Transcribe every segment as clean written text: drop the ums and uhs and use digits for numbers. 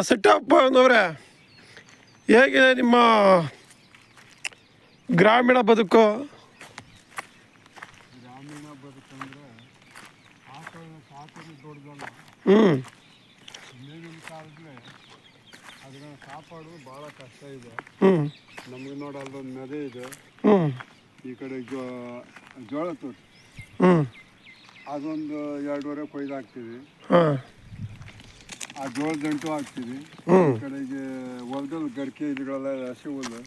Setup ಅವರೇ, ಹೇಗಿದೆ ನಿಮ್ಮ ಗ್ರಾಮೀಣ ಬದುಕು? ಗ್ರಾಮೀಣ ಬದುಕಂದರೆ ಆಕಳನ್ನ ಸಾಕೋದು ದೊಡ್ಡದಲ್ಲ. ಮೇಲಿನ ಕಾಲದಲ್ಲಿ ಅದನ್ನ ಕಾಪಾಡೋದು ಭಾಳ ಕಷ್ಟ ಇದೆ. ನಮಗೆ ನೋಡಿ ಅಲ್ಲೊಂದು ನದಿ ಇದೆ, ಈ ಕಡೆ ಜೋಳ ತೋಟ, ಅದೊಂದು 2.5 ಕೊಯ್ದು ಹಾಕ್ತೀವಿ. ಆ ಜೋಳ ದಂಟು ಹಾಕ್ತೀವಿ. ಈ ಕಡೆಗೆ ಹೊಲದಲ್ಲಿ ಗರಿಕೆ ಇದುಗಳೆಲ್ಲ ಹಸಿ ಹುಲ್ಲು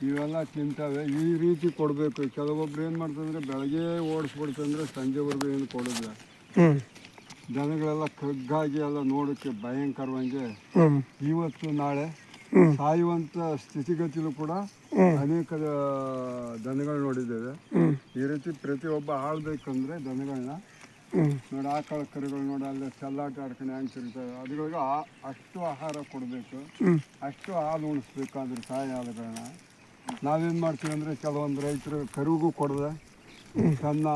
ಇವೆಲ್ಲ ತಿಂತವೆ. ಈ ರೀತಿ ಕೊಡಬೇಕು. ಕೆಲವೊಬ್ರು ಏನು ಮಾಡ್ತಂದ್ರೆ ಬೆಳಗ್ಗೆ ಓಡಿಸ್ಬಿಡ್ತಂದ್ರೆ ಸಂಜೆವರೆಗೂ ಏನು ಕೊಡೋದಿಲ್ಲ. ದನಗಳೆಲ್ಲ ಕಗ್ಗಾಗಿ ಎಲ್ಲ ನೋಡೋಕ್ಕೆ ಭಯಂಕರವಾಗಿ ಇವತ್ತು ನಾಳೆ ಸಾಯುವಂಥ ಸ್ಥಿತಿಗತಿಲೂ ಕೂಡ ಅನೇಕ ದನಗಳು ನೋಡಿದ್ದೇವೆ. ಈ ರೀತಿ ಪ್ರತಿಯೊಬ್ಬ ಆಳ್ಬೇಕಂದ್ರೆ ದನಗಳನ್ನ ನೋಡಿ, ಆಕಳ ಕರುಗಳು ನೋಡಿ ಅಲ್ಲೇ ಚೆಲ್ಲಾಟ ಆಡ್ಕೊಂಡು ಹೆಂಗೆ ತಿರ್ತಾರೆ. ಅದುಗಳಿಗೆ ಅಷ್ಟು ಆಹಾರ ಕೊಡಬೇಕು, ಅಷ್ಟು ಹಾಲು ಉಣಿಸ್ಬೇಕು. ಅದ್ರ ತಾಯಿ ಹಾಲುಗಳನ್ನ ನಾವೇನು ಮಾಡ್ತೀವಿ ಅಂದರೆ ಕೆಲವೊಂದು ರೈತರು ಕರುಗೂ ಕೊಡದೆ ತನ್ನ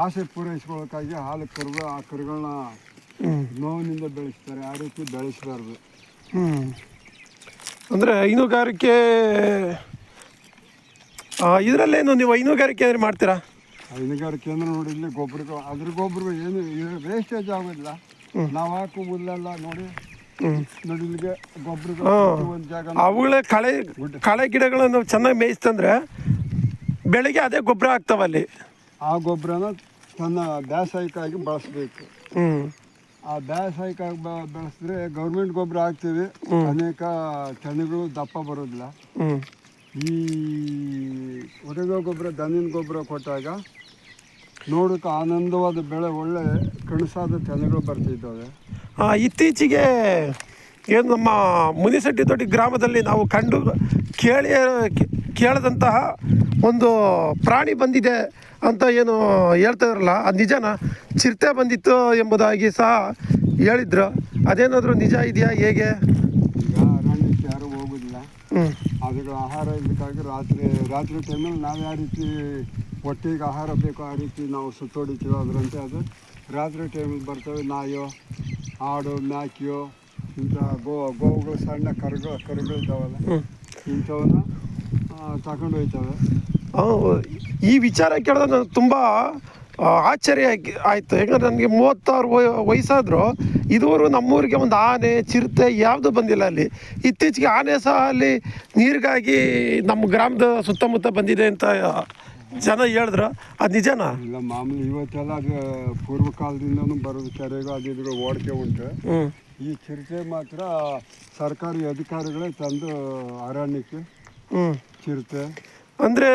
ಆಸೆ ಪೂರೈಸ್ಕೊಳ್ಳೋಕ್ಕಾಗಿ ಹಾಲು ಕರೆದು ಆ ಕರುಗಳನ್ನ ನೋವಿನಿಂದ ಬೆಳೆಸ್ತಾರೆ. ಆ ರೀತಿ ಬೆಳೆಸಬಾರ್ದು. ಅಂದರೆ ಹೈನುಗಾರಿಕೆ ಇದರಲ್ಲೇನು ನೀವು ಹೈನುಗಾರಿಕೆ ಅಂದರೆ ಮಾಡ್ತೀರಾ? ಹೈನುಗಾರಿಕೆ ಅಂದ್ರೆ ನೋಡಿ, ಇಲ್ಲಿ ಗೊಬ್ಬರ ಅದ್ರ ಗೊಬ್ಬರ ಏನು ವೇಸ್ಟೇಜ್ ಆಗೋದಿಲ್ಲ. ನಾವು ಹಾಕೋ ಹುಲ್ಲೆಲ್ಲ ನೋಡಿ ಇಲ್ಲಿಗೆ ಗೊಬ್ಬರ ಒಂದು ಜಾಗ ಅವುಗಳೇ ಕಳೆ ಗಿಡಗಳನ್ನು ಚೆನ್ನಾಗಿ ಮೇಯಿಸ್ತಂದ್ರೆ ಬೆಳಿಗ್ಗೆ ಅದೇ ಗೊಬ್ಬರ ಆಗ್ತಾವಲ್ಲಿ. ಆ ಗೊಬ್ಬರನ ತನ್ನ ಬೇಸಾಯಕ್ಕಾಗಿ ಬಳಸಬೇಕು. ಆ ಬೇಸಾಯಕ್ಕಾಗಿ ಬೆಳೆಸಿದ್ರೆ ಗೌರ್ಮೆಂಟ್ ಗೊಬ್ಬರ ಹಾಕ್ತೀವಿ, ಅನೇಕ ತೆನೆಗಳು ದಪ್ಪ ಬರೋದಿಲ್ಲ. ಈ ಒಣಗ ಗೊಬ್ಬರ, ದನಿನ ಗೊಬ್ಬರ ಕೊಟ್ಟಾಗ ನೋಡೋಕೆ ಆನಂದವಾದ ಬೆಳೆ, ಒಳ್ಳೆ ಕಣಸಾದ ತೆನೆಗಳು ಬರ್ತಿದ್ದಾವೆ. ಇತ್ತೀಚೆಗೆ ಏನು ನಮ್ಮ ಮುನಿಸೆಟ್ಟಿ ದೊಡ್ಡ ಗ್ರಾಮದಲ್ಲಿ ನಾವು ಕೇಳದಂತಹ ಒಂದು ಪ್ರಾಣಿ ಬಂದಿದೆ ಅಂತ ಏನು ಹೇಳ್ತಾರಲ್ಲ, ಅದು ನಿಜನಾ? ಚಿರತೆ ಬಂದಿತ್ತು ಎಂಬುದಾಗಿ ಸಹ ಹೇಳಿದ್ರು. ಅದೇನಾದರೂ ನಿಜ ಇದೆಯಾ? ಹೇಗೆ? ಈಗ ಅರಣ್ಯಕ್ಕೆ ಯಾರೂ ಹೋಗೋದಿಲ್ಲ. ಅದಕ್ಕೆ ಆಹಾರ ಇದಕ್ಕಾಗಿ ರಾತ್ರಿ ಟೈಮಲ್ಲಿ ನಾವು ಯಾವ ರೀತಿ ಹೊಟ್ಟೆಗೆ ಆಹಾರ ಬೇಕೋ ಆ ರೀತಿ ನಾವು ಸುತ್ತೋಡಿತೀವೋ ಅದರಂತೆ ಅದು ರಾತ್ರಿ ಟೈಮಲ್ಲಿ ಬರ್ತವೆ. ನಾಯೋ, ಆಡು, ಮ್ಯಾಕಿಯೋ, ಇಂಥ ಗೋವುಗಳು, ಸಣ್ಣ ಕರುಗಳಿದ್ದಾವಲ್ಲ, ಇಂಥವನ್ನ ತಗೊಂಡು ಹೋಗ್ತವೆ. ಈ ವಿಚಾರ ಕೇಳಿದ್ರೆ ನನಗೆ ತುಂಬ ಆಶ್ಚರ್ಯ ಆಯಿತು. ಯಾಕಂದರೆ ನನಗೆ 36 ವಯಸ್ಸಾದರೂ ಇದುವರೆಗೂ ನಮ್ಮೂರಿಗೆ ಒಂದು ಆನೆ, ಚಿರತೆ ಯಾವುದು ಬಂದಿಲ್ಲ. ಅಲ್ಲಿ ಇತ್ತೀಚೆಗೆ ಆನೆ ಸಹ ಅಲ್ಲಿ ನೀರಿಗಾಗಿ ನಮ್ಮ ಗ್ರಾಮದ ಸುತ್ತಮುತ್ತ ಬಂದಿದೆ ಅಂತ ಜನ ಹೇಳಿದ್ರು. ಅದು ನಿಜನಾ? ಇಲ್ಲ, ಮಾಮೂಲಿ ಇವತ್ತೆಲ್ಲ ಅದು ಪೂರ್ವ ಕಾಲದಿಂದನೂ ಬರೋದು. ಕೆರೆಗೂ ಅದು ಇದ್ರ ಓಡಿಕೆ ಉಂಟು. ಈ ಚಿರತೆ ಮಾತ್ರ ಸರ್ಕಾರಿ ಅಧಿಕಾರಿಗಳೇ ತಂದು ಅರಣ್ಯಕ್ಕೆ ಚಿರತೆ ಅಂದರೆ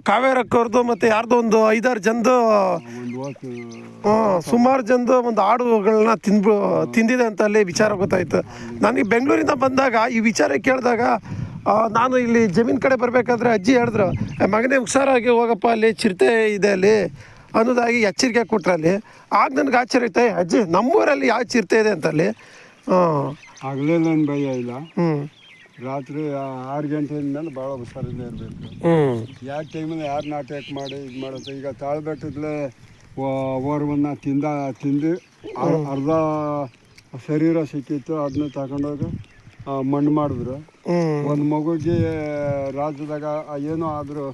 ಕಾವೇರಕ್ಕವ್ರದ್ದು ಮತ್ತು ಯಾರ್ದು ಒಂದು 5-6 ಜನದು, ಸುಮಾರು ಜನದು ಒಂದು ಆಡುಗಳನ್ನ ತಿಂದಿದೆ ಅಂತ ಅಲ್ಲಿ ವಿಚಾರ ಗೊತ್ತಾಯಿತು. ನನಗೆ ಬೆಂಗಳೂರಿಂದ ಬಂದಾಗ ಈ ವಿಚಾರ ಕೇಳಿದಾಗ ನಾನು ಇಲ್ಲಿ ಜಮೀನು ಕಡೆ ಬರಬೇಕಾದ್ರೆ ಅಜ್ಜಿ ಹೇಳಿದ್ರು, ಮಗನೇ ಹುಷಾರಾಗಿ ಹೋಗಪ್ಪ, ಅಲ್ಲಿ ಚಿರತೆ ಇದೆ ಅಲ್ಲಿ ಅನ್ನೋದಾಗಿ ಎಚ್ಚರಿಕೆ ಕೊಟ್ಟರೆ ಅಲ್ಲಿ. ಆಗ ನನಗೆ ಆಶ್ಚರ್ಯ ಐತೆ, ಅಜ್ಜಿ ನಮ್ಮೂರಲ್ಲಿ ಯಾವ ಚಿರತೆ ಇದೆ ಅಂತ ಅಲ್ಲಿ. ಹಗಲೇನು ಭಯ ಇಲ್ಲ. ರಾತ್ರಿ 6 ಗಂಟೆಯಿಂದ ಮೇಲೆ ಭಾಳ ಹುಷಾರಿಂದ ಇರಬೇಕು. ಯಾವ ಟೈಮಲ್ಲಿ ಯಾರು ನಾಟಕ ಮಾಡಿ ಇದು ಮಾಡುತ್ತೆ. ಈಗ ತಾಳ್ಬೆಟ್ಟದಲ್ಲೇ ಓರ್ವನ್ನ ತಿಂದು ಅರ್ಧ ಶರೀರ ಸಿಕ್ಕಿತ್ತು, ಅದನ್ನ ತಗೊಂಡೋಗಿ ಮಣ್ಣು ಮಾಡಿದ್ರು. ಒಂದು ಮಗುಗೆ ರಾಜ್ಯದಾಗ ಏನೋ ಆದರೂ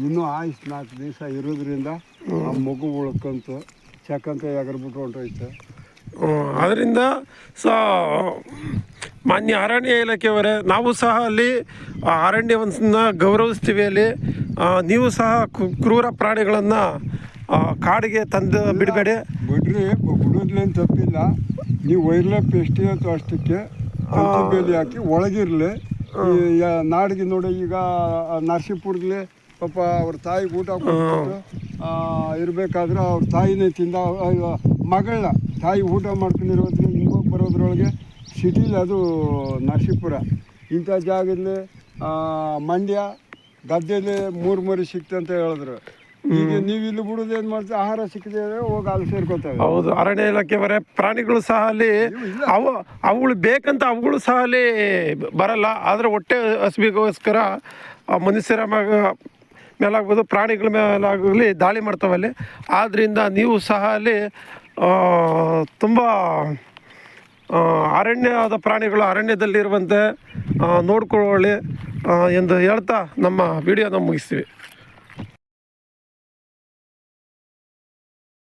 ಇನ್ನೂ ಆಯುಷ್ 4 ದಿವಸ ಇರೋದ್ರಿಂದ ಆ ಮಗು ಉಳ್ಕೊಂತು ಚಕ್ಕಂತ ಎಗರ್ಬಿಟ್ಟು ಹೊಂಟೋಯ್ತು. ಅದರಿಂದ ಮಾನ್ಯ ಅರಣ್ಯ ಇಲಾಖೆಯವರೇ, ನಾವು ಸಹ ಅಲ್ಲಿ ಅರಣ್ಯವನ್ನು ಗೌರವಿಸ್ತೀವಿ. ಅಲ್ಲಿ ನೀವು ಸಹ ಕ್ರೂರ ಪ್ರಾಣಿಗಳನ್ನು ಕಾಡಿಗೆ ತಂದು ಬಿಡಬೇಡಿ. ಬಿಡೋದ್ಲೇನು ತಪ್ಪಿಲ್ಲ. ನೀವು ವೈರ್ಲೆಪ್ ಎಷ್ಟಿರುತ್ತೋ ಅಷ್ಟಕ್ಕೆ ಬೇಲಿ ಹಾಕಿ ಒಳಗಿರಲಿ. ನಾಡಿಗೆ ನೋಡಿ, ಈಗ ನರಸೀಪುರದಲ್ಲಿ ಪಾಪ ಅವ್ರ ತಾಯಿಗೆ ಊಟ ಕೊಟ್ಟು ಇರಬೇಕಾದ್ರೆ ಅವ್ರ ತಾಯಿನೇ ತಿಂದ ಮಗಳನ್ನ ತಾಯಿ ಊಟ ಮಾಡ್ಕೊಂಡಿರೋದ್ರಿಂದ ಹಿಂಗೋಗಿ ಬರೋದ್ರೊಳಗೆ ಸಿಟಿಲಿ, ಅದು ನರಸೀಪುರ ಇಂಥ ಜಾಗದಲ್ಲಿ ಮಂಡ್ಯ ಗದ್ದೆಯಲ್ಲಿ 3 ಮರಿ ಸಿಕ್ತಂತ ಹೇಳಿದ್ರು. ಈಗ ನೀವು ಇಲ್ಲಿ ಬಿಡೋದು ಏನು ಮಾಡ್ತೀವಿ, ಆಹಾರ ಸಿಕ್ಕದೆ ಹೋಗಿ ಅಲ್ಲಿ ಸೇರ್ಕೋತೇವೆ. ಹೌದು, ಅರಣ್ಯ ಇಲಾಖೆಯವರೇ, ಪ್ರಾಣಿಗಳು ಸಹ ಅಲ್ಲಿ ಅವುಗಳು ಬೇಕಂತ ಅವುಗಳು ಸಹ ಅಲ್ಲಿ ಬರಲ್ಲ. ಆದರೆ ಹೊಟ್ಟೆ ಹಸಿವಿಗೋಸ್ಕರ ಮನುಷ್ಯರ ಮೇಲಾಗ್ಬೋದು, ಪ್ರಾಣಿಗಳ ಮೇಲಾಗಲಿ ದಾಳಿ ಮಾಡ್ತವೆ ಅಲ್ಲಿ. ಆದ್ದರಿಂದ ನೀವು ಸಹ ಅಲ್ಲಿ ತುಂಬ ಅರಣ್ಯದ ಪ್ರಾಣಿಗಳು ಅರಣ್ಯದಲ್ಲಿರುವಂತೆ ನೋಡ್ಕೊಳ್ಳಿ ಎಂದು ಹೇಳ್ತಾ ನಮ್ಮ ವಿಡಿಯೋನ ಮುಗಿಸ್ತೀವಿ.